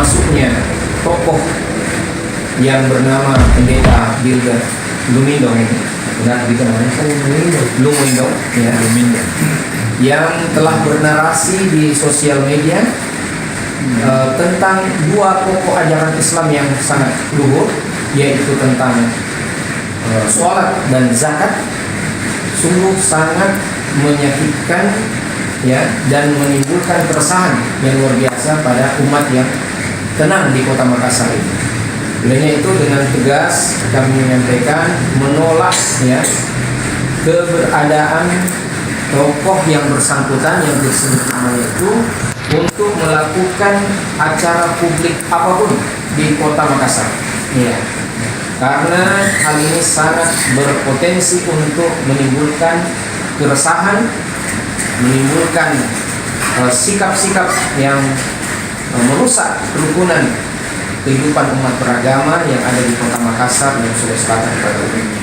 termasuknya tokoh yang bernama Pendeta Gilbert Lumindong ini, benar gitu namanya? Lumindong, ya, Lumindong, yang telah bernarasi di sosial media tentang dua pokok ajaran Islam yang sangat luhur, yaitu tentang sholat dan zakat. Sungguh sangat menyakitkan, ya, dan menimbulkan keresahan yang luar biasa pada umat yang tenang di Kota Makassar ini. Olehnya itu dengan tegas kami menyampaikan menolak, ya, keberadaan tokoh yang bersangkutan yang disebut namanya itu untuk melakukan acara publik apapun di Kota Makassar. Ya. Karena hal ini sangat berpotensi untuk menimbulkan keresahan, menimbulkan sikap-sikap yang merusak kerukunan kehidupan umat beragama yang ada di Kota Makassar dan Sulawesi Selatan pada umumnya.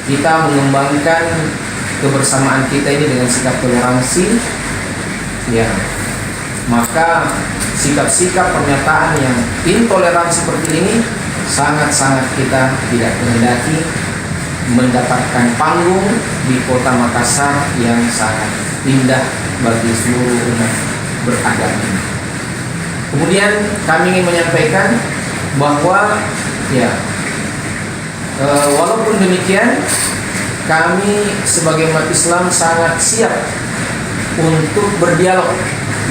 Kita mengembangkan kebersamaan kita ini dengan sikap toleransi, ya, maka sikap-sikap pernyataan yang intoleransi seperti ini sangat-sangat kita tidak kehendaki mendapatkan panggung di Kota Makassar yang sangat indah bagi seluruh umat beragama. Kemudian kami ingin menyampaikan bahwa, ya, walaupun demikian kami sebagai umat Islam sangat siap untuk berdialog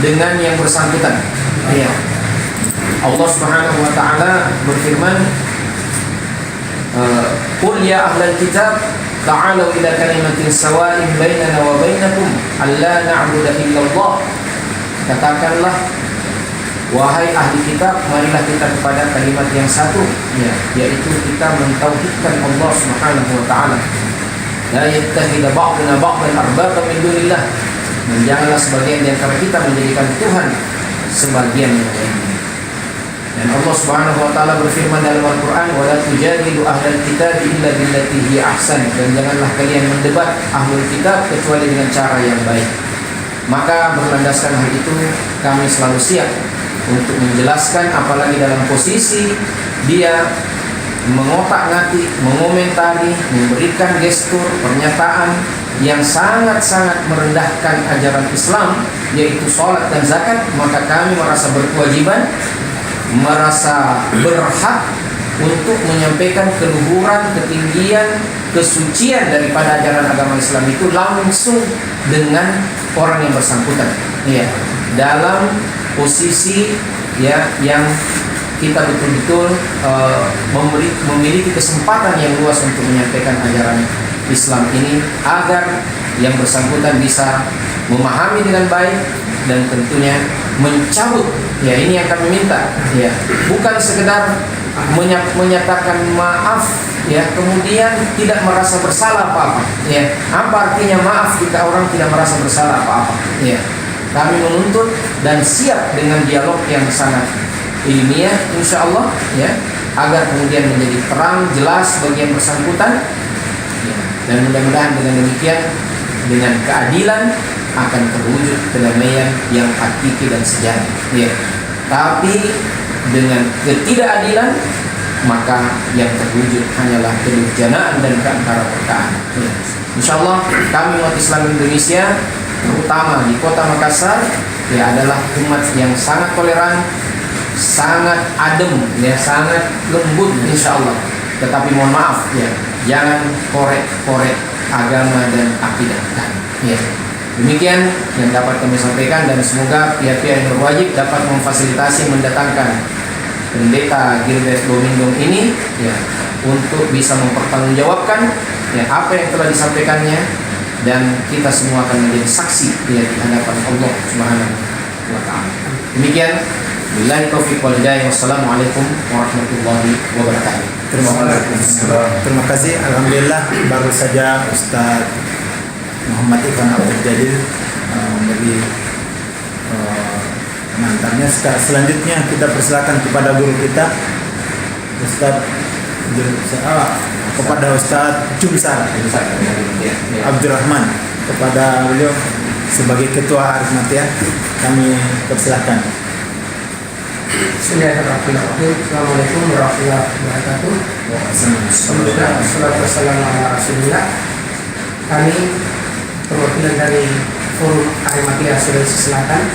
dengan yang bersangkutan. Ya. Allah Subhanahu wa taala berfirman, "Qul ya ahlal kitab ta'alu ila kalimatin sawa'in bainana wa bainakum alla na'budu illallah." Katakanlah, wahai ahli kitab, marilah kita kepada kalimat yang satu, ya, yaitu kita mentauhidkan Allah Subhanahu wa taala. La yattakhidha ba'duna ba'dan arbaba min dunillah. Dan janganlah sebagian di antara kita menjadikan Tuhan sebagian yang lainnya. Dan Allah Subhanahu wa taala berfirman dalam Al-Qur'an, "Wa la tujadilu ahlal kitab illa billati hi ahsan." Dan janganlah kalian mendebat ahlul kitab kecuali dengan cara yang baik. Maka berlandaskan hal itu, kami selalu siap untuk menjelaskan, apalagi dalam posisi dia mengotak-ngatik, mengomentari, memberikan gestur, pernyataan yang sangat-sangat merendahkan ajaran Islam, yaitu sholat dan zakat. Maka kami merasa berkewajiban, merasa berhak untuk menyampaikan keluhuran, ketinggian, kesucian daripada ajaran agama Islam itu langsung dengan orang yang bersangkutan, ya, dalam posisi, ya, yang kita betul-betul memiliki kesempatan yang luas untuk menyampaikan ajaran Islam ini agar yang bersangkutan bisa memahami dengan baik dan tentunya mencabut, ya, ini yang kami minta, ya, bukan sekedar menyatakan maaf, ya, kemudian tidak merasa bersalah apa-apa, ya. Apa artinya maaf jika orang tidak merasa bersalah apa-apa, ya. Kami menuntut dan siap dengan dialog yang sangat ilmiah, insya Allah, ya, agar kemudian menjadi terang, jelas bagi yang bersangkutan, ya. Dan mudah-mudahan dengan demikian, dengan keadilan akan terwujud kedamaian yang hakiki dan sejati, ya. Tapi dengan ketidakadilan, maka yang terwujud hanyalah kedurjanaan dan keangkara-murkaan, ya. Insya Allah kami umat Islam Indonesia, terutama di Kota Makassar, ya, adalah umat yang sangat toleran, sangat adem, ya, sangat lembut, insya Allah. Tetapi mohon maaf, ya, jangan korek-korek agama dan akidah kami, ya. Demikian yang dapat kami sampaikan, dan semoga pihak-pihak yang berwajib dapat memfasilitasi mendatangkan Pendeta Gilbert Lumindong ini, ya, untuk bisa mempertanggungjawabkan, ya, apa yang telah disampaikannya, dan kita semua akan menjadi saksi, ya, di hadapan Allah Subhanahu wa taala. Demikian, billahi taufiq wal hidayah. Wassalamualaikum warahmatullahi wabarakatuh. Terima kasih. Alhamdulillah, baru saja Ustaz Muhammad Ivan Abdul Jalil bagi pengantarnya. Selanjutnya kita persilakan kepada guru kita, Ustaz kepada Ustaz Jumsar Abdurrahman, kepada beliau sebagai ketua Arif Matiyah kami persilakan. Bismillahirrahmanirrahim. Assalamualaikum warahmatullahi wabarakatuh. Alhamdulillah, wassalatu wassalamu ala rasulillah. Kami perwakilan dari Forum Ahmadiyah Sulawesi Selatan,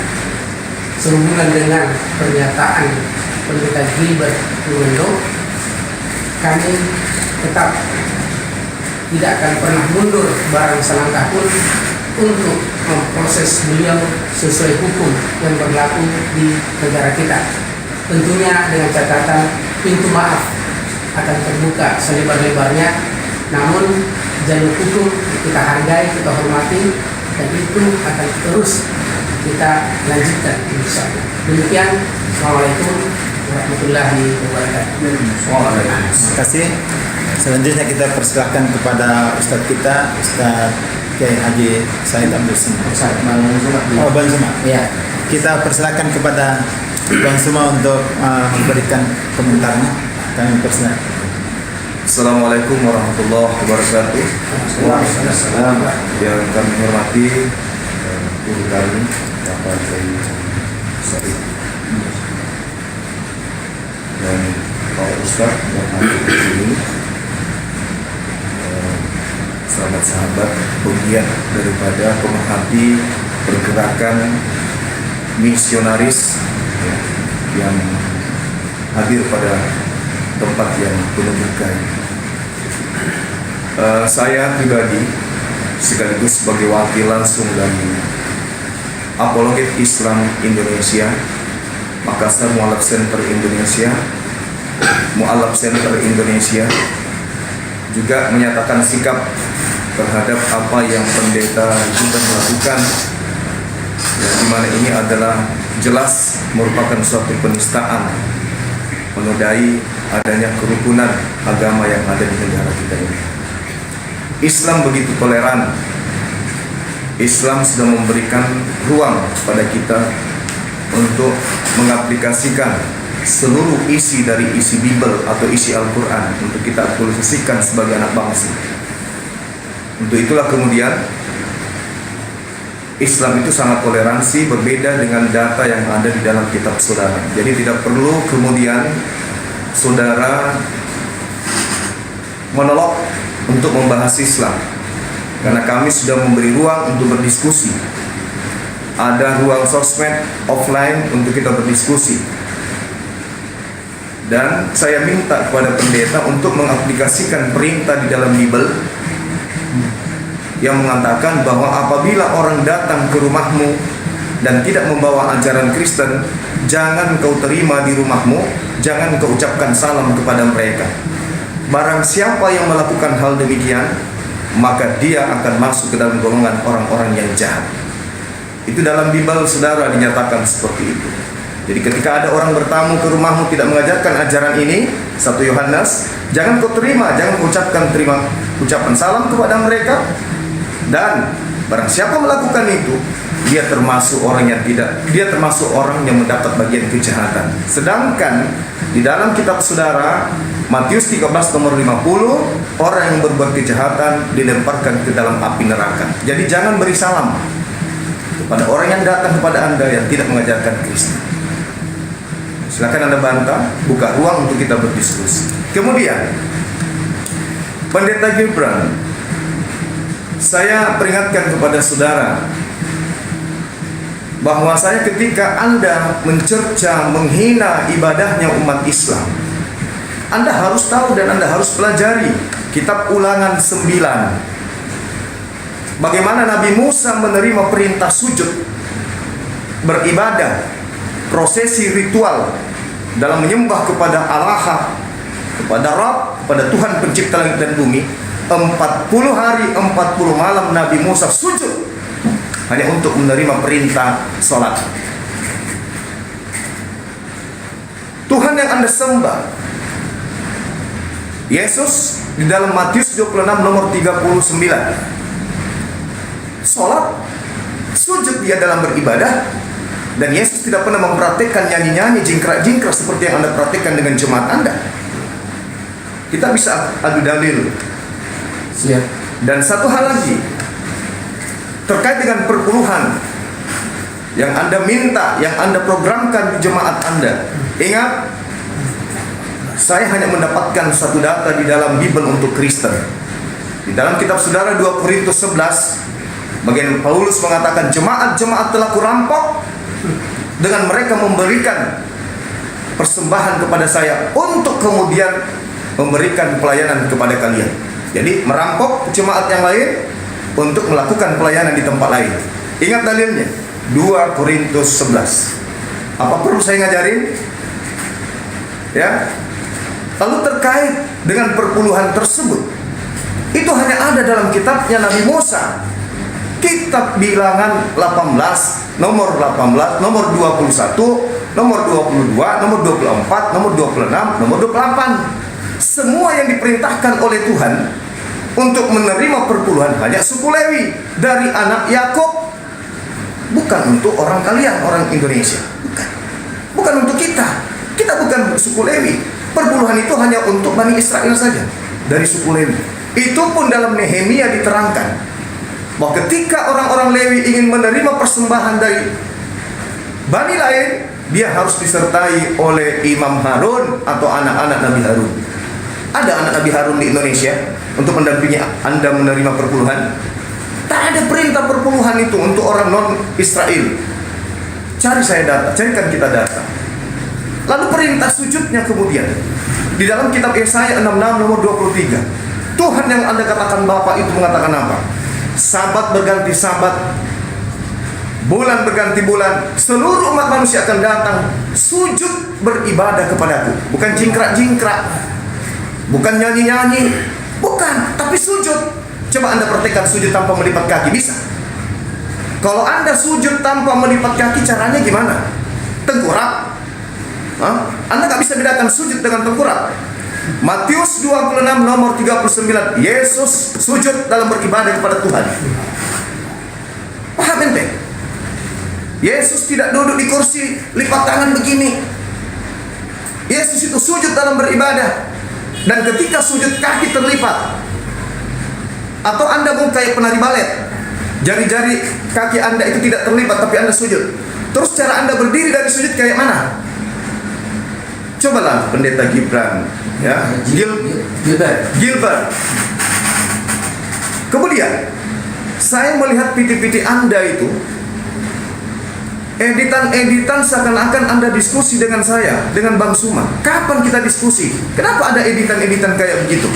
sehubungan dengan pernyataan Pendeta Gilbert Lumendo, kami tetap tidak akan pernah mundur barang selangkah pun untuk memproses beliau sesuai hukum yang berlaku di negara kita. Tentunya dengan catatan pintu maaf akan terbuka selebar-lebarnya, namun jalur hukum kita hargai, kita hormati, dan itu akan terus kita lanjutkan insyaallah. Demikian, Assalamualaikum warahmatullahi wabarakatuh. Terima kasih. Selanjutnya kita persilahkan kepada Ustadz kita, Ustadz Kiai Haji Said Abdul Somad. Oh, Bang Suma. Ya, Kita persilahkan kepada Bang Suma untuk memberikan komentarnya. Kami persilahkan. Assalamualaikum warahmatullahi wabarakatuh. Yang kami hormati guru kami Bapak Kiai Said dan Pak Ustadz yang hadir di sini, sahabat-sahabat penggiat daripada pemerhati pergerakan misionaris yang hadir pada tempat yang penuh berkah. Saya pribadi sekaligus sebagai wakil langsung dari Apologet Islam Indonesia, Makassar Mu'alaf Center Indonesia, Mu'alaf Center Indonesia, juga menyatakan sikap terhadap apa yang pendeta juga melakukan, di mana ini adalah jelas merupakan suatu penistaan, menodai adanya kerukunan agama yang ada di negara kita ini. Islam begitu toleran. Islam sudah memberikan ruang pada kita untuk mengaplikasikan seluruh isi dari isi Bible atau isi Al-Quran untuk kita aplikasikan sebagai anak bangsa. Untuk itulah kemudian Islam itu sangat toleransi, berbeda dengan data yang ada di dalam kitab saudara. Jadi tidak perlu kemudian saudara menolak untuk membahas Islam, karena kami sudah memberi ruang untuk berdiskusi. Ada ruang sosmed offline untuk kita berdiskusi. Dan saya minta kepada pendeta untuk mengaplikasikan perintah di dalam Bible yang mengatakan bahwa apabila orang datang ke rumahmu dan tidak membawa ajaran Kristen, jangan kau terima di rumahmu, jangan kau ucapkan salam kepada mereka. Barang siapa yang melakukan hal demikian, maka dia akan masuk ke dalam golongan orang-orang yang jahat. Itu dalam Bible saudara dinyatakan seperti itu. Jadi ketika ada orang bertamu ke rumahmu tidak mengajarkan ajaran ini, 1 Yohanes, jangan kau terima, jangan kau ucapan salam kepada mereka. Dan barang siapa melakukan itu, dia termasuk orang yang mendapat bagian kejahatan. Sedangkan di dalam kitab saudara Matius 13 nomor 50, orang yang berbuat kejahatan dilemparkan ke dalam api neraka. Jadi jangan beri salam kepada orang yang datang kepada Anda yang tidak mengajarkan Kristus. Silakan Anda bantah, buka ruang untuk kita berdiskusi. Kemudian Pendeta Gibran, saya peringatkan kepada saudara bahwa saya ketika Anda mencerca, menghina ibadahnya umat Islam, Anda harus tahu dan Anda harus pelajari kitab Ulangan 9. Bagaimana Nabi Musa menerima perintah sujud, beribadah, prosesi ritual dalam menyembah kepada Allah, kepada Rabb, kepada Tuhan pencipta langit dan bumi. 40 hari 40 malam Nabi Musa sujud hanya untuk menerima perintah sholat. Tuhan yang Anda sembah, Yesus, di dalam Matius 26 nomor 39, sholat, sujud dia dalam beribadah. Dan Yesus tidak pernah mempraktikkan nyanyi-nyanyi, jingkrak-jingkrak seperti yang Anda praktikkan dengan jemaat Anda. Kita bisa adu dalil. Dan satu hal lagi terkait dengan perpuluhan. yang Anda minta, yang Anda programkan di jemaat Anda. Ingat, saya hanya mendapatkan satu data di dalam Bible untuk Kristen. Di dalam kitab saudara 2 Korintus 11, bagian Paulus mengatakan, jemaat-jemaat telah kurampok dengan mereka memberikan persembahan kepada saya untuk kemudian memberikan pelayanan kepada kalian. Jadi merampok jemaat yang lain untuk melakukan pelayanan di tempat lain. Ingat dalilnya 2 Korintus 11. Apa perlu saya ngajarin? Ya. Lalu terkait dengan perpuluhan tersebut, itu hanya ada dalam kitabnya Nabi Musa. Kitab Bilangan 18, nomor 18, nomor 21, nomor 22, nomor 24, nomor 26, nomor 28. Semua yang diperintahkan oleh Tuhan untuk menerima perpuluhan hanya suku Lewi dari anak Yakub. Bukan untuk orang kalian, orang Indonesia. Bukan untuk kita. Kita bukan suku Lewi. Perpuluhan itu hanya untuk Bani Israel saja dari suku Lewi. Itu pun dalam Nehemia diterangkan bahwa ketika orang-orang Lewi ingin menerima persembahan dari Bani lain, dia harus disertai oleh Imam Harun atau anak-anak Nabi Harun. Ada anak Nabi Harun di Indonesia untuk mendampingi Anda menerima perpuluhan? Tak ada perintah perpuluhan itu untuk orang non-Israel. Cari saya data, carikan kita data. Lalu perintah sujudnya kemudian di dalam kitab Yesaya 66 nomor 23. Tuhan yang Anda katakan Bapa itu mengatakan apa? Sabat berganti sabat, bulan berganti bulan, seluruh umat manusia akan datang sujud beribadah kepadaku. Bukan jingkrak-jingkrak, bukan nyanyi-nyanyi, bukan, tapi sujud. Coba Anda praktekkan sujud tanpa melipat kaki, bisa? Kalau Anda sujud tanpa melipat kaki, caranya gimana? Tengkurap? Anda nggak bisa bedakan sujud dengan tengkurap. Matius 26 nomor 39, Yesus sujud dalam beribadah kepada Tuhan. Paham ente? Yesus tidak duduk di kursi lipat tangan begini. Yesus itu sujud dalam beribadah. Dan ketika sujud kaki terlipat, atau Anda mau kayak penari balet, jari-jari kaki Anda itu tidak terlipat tapi Anda sujud. Terus cara Anda berdiri dari sujud kayak mana? Cobalah Pendeta Gibran, ya, Gilbert. Kemudian saya melihat piti-piti Anda itu, editan-editan seakan-akan Anda diskusi dengan saya, dengan Bang Suma. Kapan kita diskusi? Kenapa ada editan-editan kayak begitu?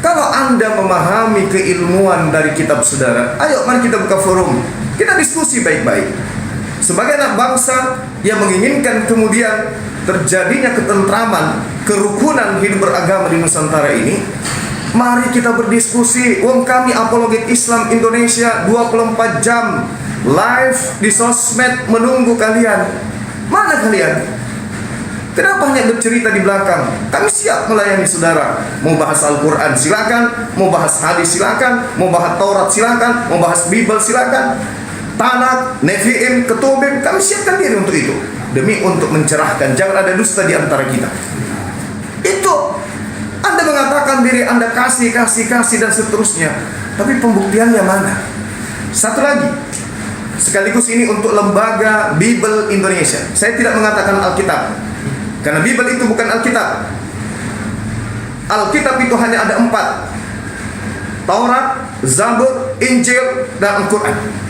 Kalau Anda memahami keilmuan dari kitab saudara, ayo mari kita buka forum, kita diskusi baik-baik. Sebagai anak bangsa yang menginginkan kemudian terjadinya ketentraman, kerukunan hidup beragama di Nusantara ini, mari kita berdiskusi. Wong kami apologet Islam Indonesia 24 jam live di sosmed menunggu kalian. Mana kalian? Kenapa hanya bercerita di belakang? Kami siap melayani saudara. Mau bahas Al-Quran silakan, mau bahas hadis silakan, mau bahas Taurat silakan, mau bahas Bible silakan. Tanakh, Nevi'im, Ketubim, kami siapkan diri untuk itu. Demi untuk mencerahkan, jangan ada dusta di antara kita. Itu Anda mengatakan diri Anda kasih dan seterusnya, tapi pembuktiannya mana? Satu lagi, sekaligus ini untuk lembaga Bible Indonesia. Saya tidak mengatakan Alkitab, karena Bible itu bukan Alkitab. Alkitab itu hanya ada 4: Taurat, Zabur, Injil, dan Al-Quran.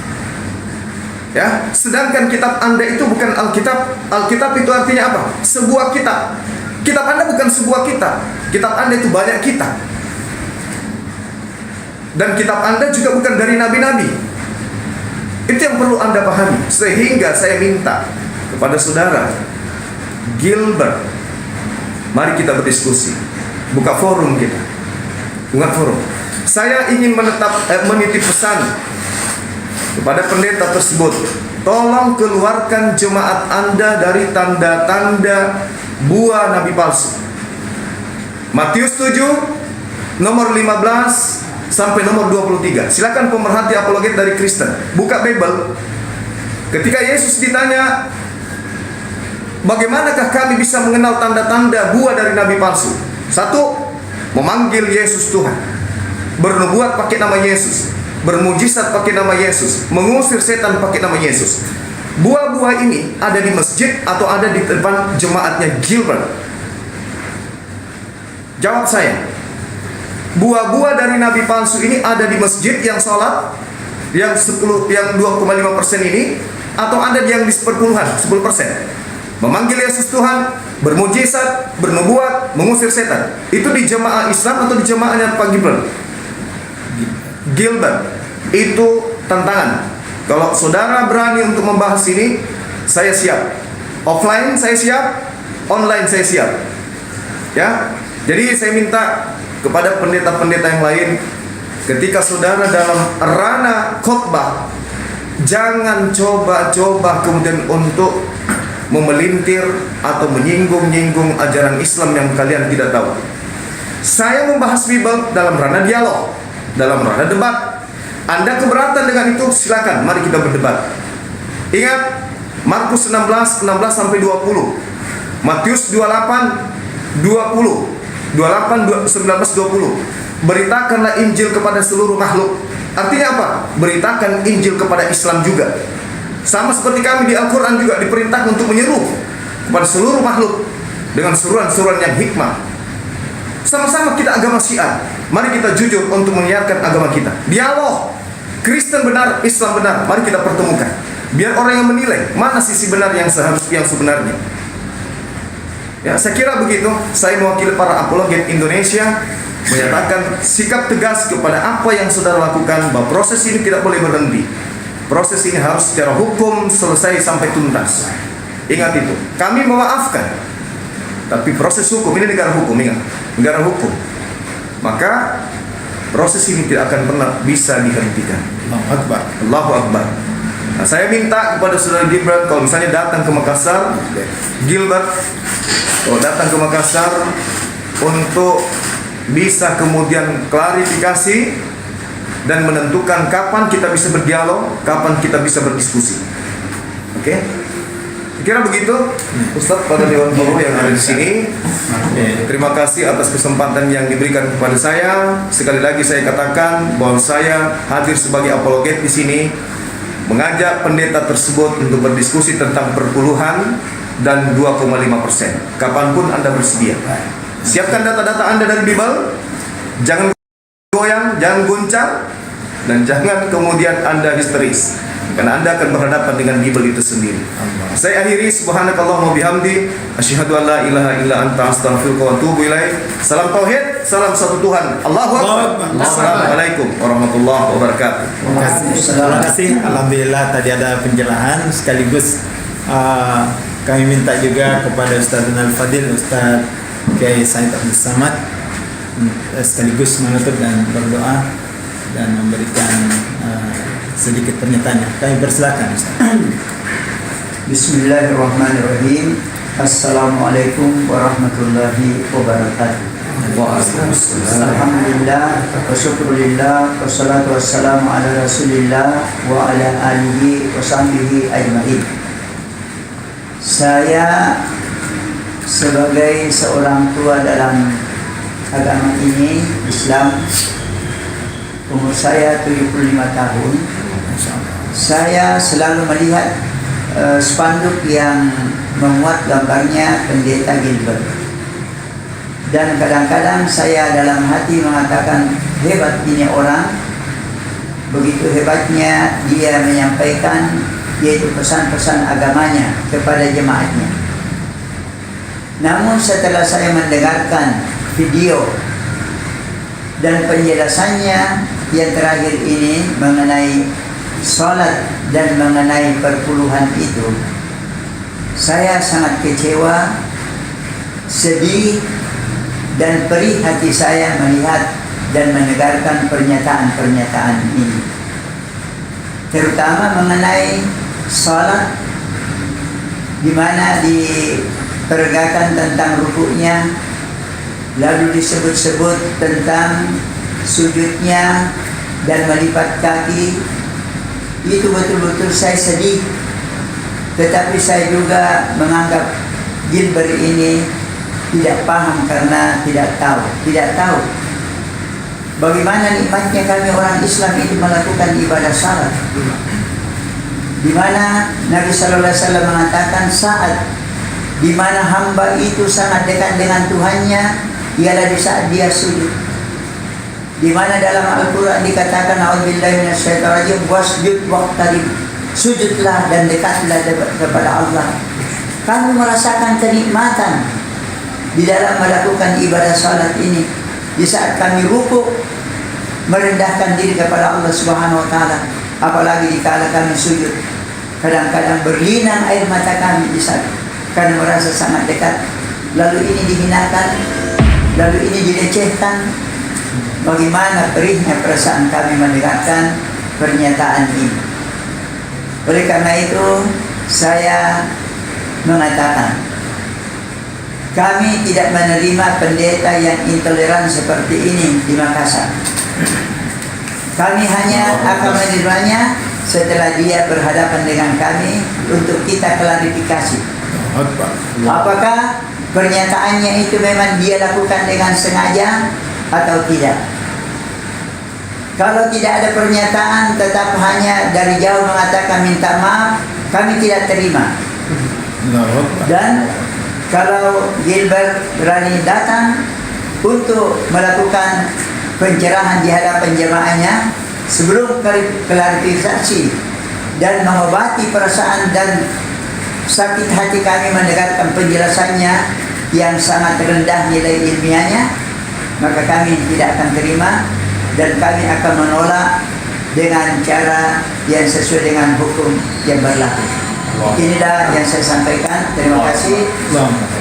Ya, sedangkan kitab Anda itu bukan Alkitab. Alkitab itu artinya apa? Sebuah kitab. Kitab Anda bukan sebuah kitab. Kitab Anda itu banyak kitab. Dan kitab Anda juga bukan dari nabi-nabi. Itu yang perlu Anda pahami. Sehingga saya minta kepada saudara Gilbert, mari kita berdiskusi. Buka forum kita. Buka forum. Saya ingin menitip pesan kepada pendeta tersebut, tolong keluarkan jemaat Anda dari tanda-tanda buah nabi palsu. Matius 7 nomor 15 sampai nomor 23. Silakan pemerhati apologet dari Kristen buka Bible. Ketika Yesus ditanya, bagaimanakah kami bisa mengenal tanda-tanda buah dari nabi palsu? 1. Memanggil Yesus Tuhan, bernubuat pakai nama Yesus. bermujizat pakai nama Yesus, mengusir setan pakai nama Yesus. Buah-buah ini ada di masjid atau ada di depan jemaatnya Gilbert? Jawab saya. Buah-buah dari nabi palsu ini ada di masjid yang sholat, yang 2,5% ini, atau ada yang di seperpuluhan, 10%. Memanggil Yesus Tuhan, bermujizat, bernubuat, mengusir setan. Itu di jemaah Islam atau di jemaahnya Pak Gilbert? Itu tantangan. Kalau saudara berani untuk membahas ini, saya siap. Offline saya siap, online saya siap. Ya, jadi saya minta kepada pendeta-pendeta yang lain, ketika saudara dalam ranah khotbah, jangan coba-coba kemudian untuk memelintir atau menyinggung-nyinggung ajaran Islam yang kalian tidak tahu. Saya membahas Bible dalam ranah dialog, dalam ranah debat. Anda keberatan dengan itu, silakan, mari kita berdebat. Ingat Markus 16 sampai 20, Matius 28 20, 19 20. Beritakanlah Injil kepada seluruh makhluk. Artinya apa? Beritakan Injil kepada Islam juga. Sama seperti kami di Al-Quran juga diperintahkan untuk menyeru kepada seluruh makhluk dengan seruan-seruan yang hikmah. Sama-sama kita agama Syiah, mari kita jujur untuk menyiarkan agama kita. Dialog, Kristen benar, Islam benar, mari kita pertemukan. Biar orang yang menilai mana sisi benar yang sebenarnya. Ya, saya kira begitu. Saya mewakili para apologet Indonesia menyatakan sikap tegas kepada apa yang saudara lakukan, bahwa proses ini tidak boleh berhenti. Proses ini harus secara hukum selesai sampai tuntas. Ingat itu. Kami memaafkan, tapi proses hukum ini negara hukum, ingat, negara hukum. Maka proses ini tidak akan pernah bisa dihentikan. Allahu Akbar. Allahu Akbar. Nah, saya minta kepada saudara Gibran, kalau misalnya datang ke Makassar, Gilbert, kalau datang ke Makassar untuk bisa kemudian klarifikasi dan menentukan kapan kita bisa berdialog, kapan kita bisa berdiskusi. Oke? Kira begitu, Ustadz, pada Dewan Guru yang ada di sini. Terima kasih atas kesempatan yang diberikan kepada saya. Sekali lagi saya katakan bahwa saya hadir sebagai apologet di sini, mengajak pendeta tersebut untuk berdiskusi tentang perpuluhan dan 2,5%. Kapanpun Anda bersedia. Siapkan data-data Anda dari Bible. Jangan goyang, jangan guncang, dan jangan kemudian Anda histeris, karena Anda akan berhadapan dengan Bible itu sendiri. Saya akhiri, subhanakallahumma bihamdi, asyhadu an la ilaha illa anta, astaghfiruka wa atubu ilaik. Salam tauhid, salam satu Tuhan. Allahu akbar. Assalamualaikum warahmatullahi wabarakatuh. Terima kasih. Alhamdulillah tadi ada penjelasan sekaligus kami minta juga kepada Ustaz Al-Fadil, Ustaz Kiai Said Abdul Samad sekaligus menutup dan berdoa dan memberikan sedikit pernyataan. Kami persilakan Ustaz. Bismillahirrahmanirrahim. Assalamualaikum warahmatullahi wabarakatuh. Alhamdulillah wa syukurillah wa salatu wassalamu ala rasulillah wa ala alihi wa sahbihi ajma'in. Saya sebagai seorang tua dalam agama ini, Islam, umur saya 75 tahun. Saya selalu melihat spanduk yang memuat gambarnya Pendeta Gilbert. Dan kadang-kadang saya dalam hati mengatakan, hebat ini orang, begitu hebatnya dia menyampaikan yaitu pesan-pesan agamanya kepada jemaatnya. Namun setelah saya mendengarkan video dan penjelasannya yang terakhir ini mengenai salat dan mengenai perpuluhan itu, saya sangat kecewa, sedih, dan perih hati saya melihat dan mendengarkan pernyataan-pernyataan ini, terutama mengenai salat, di mana diperagakan tentang rukuknya, lalu disebut-sebut tentang sujudnya dan melipat kaki. Itu betul-betul saya sedih. Tetapi saya juga menganggap Gilbert ini tidak paham karena tidak tahu. bagaimana nikmatnya kami orang Islam itu melakukan ibadah salat. Di mana Nabi Sallallahu Alaihi Wasallam mengatakan saat di mana hamba itu sangat dekat dengan Tuhannya ialah di saat dia sujud. Di mana dalam Al-Quran dikatakan a'udzubillahi minasyaitonir rajim wasjud waqtarib, sujudlah dan dekatlah kepada Allah. Kami merasakan kenikmatan di dalam melakukan ibadah salat ini. Di saat kami rukuk merendahkan diri kepada Allah Subhanahu wa taala, apalagi dikala kami sujud. Kadang-kadang berlinang air mata kami di saat kami merasa sangat dekat. Lalu ini dihinakan, lalu ini dilecehkan. Bagaimana perihnya perasaan kami mendengarkan pernyataan ini. Oleh karena itu saya mengatakan kami tidak menerima pendeta yang intoleran seperti ini di Makassar. Kami hanya akan menerimanya setelah dia berhadapan dengan kami untuk kita klarifikasi. Apakah pernyataannya itu memang dia lakukan dengan sengaja atau tidak? Kalau tidak ada pernyataan tetap hanya dari jauh mengatakan minta maaf, kami tidak terima. Dan kalau Gilbert berani datang untuk melakukan pencerahan di hadapan jemaahnya sebelum klarifikasi dan mengobati perasaan dan sakit hati kami mendengarkan penjelasannya yang sangat rendah nilai ilmiahnya, maka kami tidak akan terima dan kami akan menolak dengan cara yang sesuai dengan hukum yang berlaku. Inilah yang saya sampaikan. Terima kasih.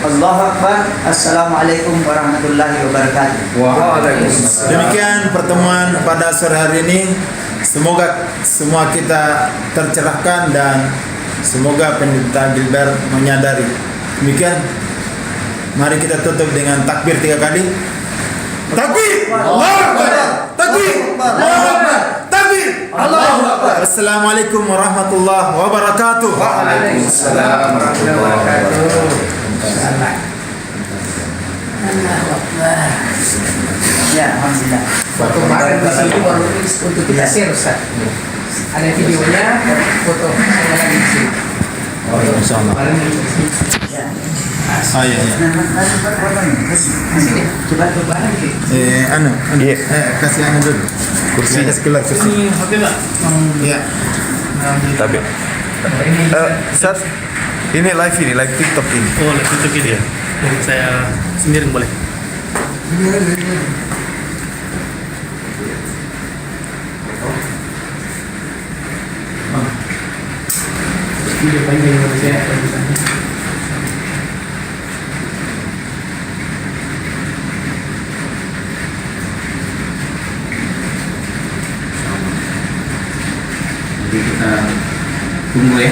Allahu Akbar. Assalamualaikum warahmatullahi wabarakatuh. Waalaikumsalam. Demikian pertemuan pada sore hari ini. Semoga semua kita tercerahkan dan semoga pendeta Gilbert menyadari. Demikian. Mari kita tutup dengan takbir 3 kali. Takbir! Allahu Akbar! Takbir! Allahu Akbar! Takbir! Allahu Akbar! Assalamualaikum warahmatullahi wabarakatuh. Waalaikumsalam warahmatullahi wabarakatuh. Allahu Akbar. Ya, alhamdulillah. Foto bareng di sini baru untuk kita share, Ustaz. Ada videonya, foto saya lagi di sini. Insyaallah. Bareng di sini. Ya. Ah, iya, iya. Sini, coba bareng gitu. Kasih anu dulu. Kursi. Kasih keluar kursi. Ini oke nggak? Iya. Tapi Ustaz, ini live TikTok ini. Oh, lihat itu gini ya. Saya sendiri boleh. Video panjang yang saya bisa. Jadi kita tunggu ya.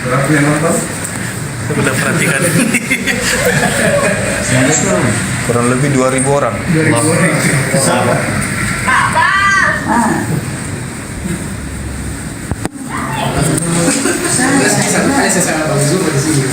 Berapa yang nonton? Saya udah perhatikan. Kurang lebih 2.000 orang. Saya sama Bang Zul di sini.